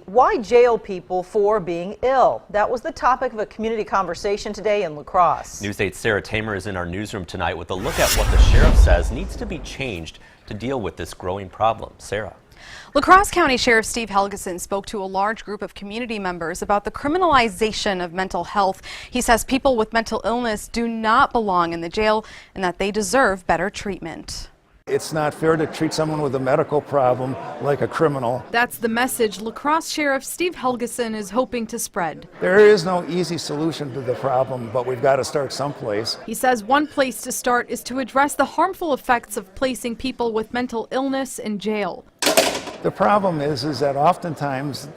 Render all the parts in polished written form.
Why jail people for being ill? That was the topic of a community conversation today in La Crosse. News 8's Sarah Tamer is in our newsroom tonight with a look at what the sheriff says needs to be changed to deal with this growing problem. Sarah. La Crosse County Sheriff Steve Helgeson spoke to a large group of community members about the criminalization of mental health. He says people with mental illness do not belong in the jail and that they deserve better treatment. It's not fair to treat someone with a medical problem like a criminal. That's the message La Crosse Sheriff Steve Helgeson is hoping to spread. There is no easy solution to the problem, but we've got to start someplace. He says one place to start is to address the harmful effects of placing people with mental illness in jail. The problem is that oftentimes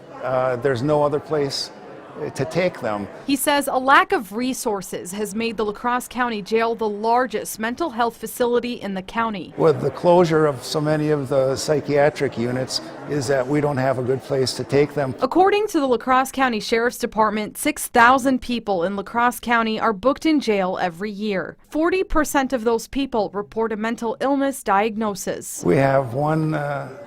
there's no other place to take them. He says a lack of resources has made the La Crosse County Jail the largest mental health facility in the county. With the closure of so many of the psychiatric units is that we don't have a good place to take them. According to the La Crosse County Sheriff's Department, 6,000 people in La Crosse County are booked in jail every year. 40% of those people report a mental illness diagnosis. We have one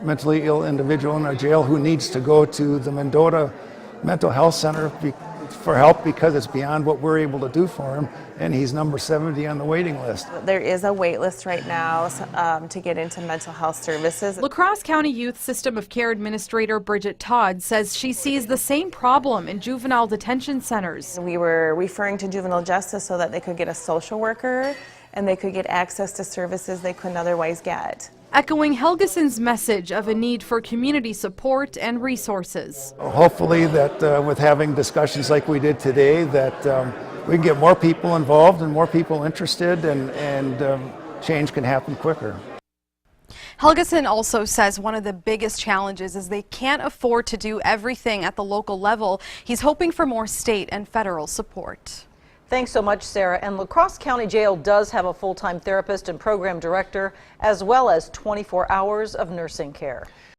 mentally ill individual in our jail who needs to go to the Mendota Mental Health Center for help because it's beyond what we're able to do for him, and he's number 70 on the waiting list. There is a wait list right now to get into mental health services. La Crosse County Youth System of Care Administrator Bridget Todd says she sees the same problem in juvenile detention centers. We were referring to juvenile justice so that they could get a social worker and they could get access to services they couldn't otherwise get. Echoing Helgeson's message of a need for community support and resources. Hopefully that with having discussions like we did today, that we can get more people involved and more people interested, and change can happen quicker. Helgeson also says one of the biggest challenges is they can't afford to do everything at the local level. He's hoping for more state and federal support. Thanks so much, Sarah. And La Crosse County Jail does have a full-time therapist and program director, as well as 24 hours of nursing care.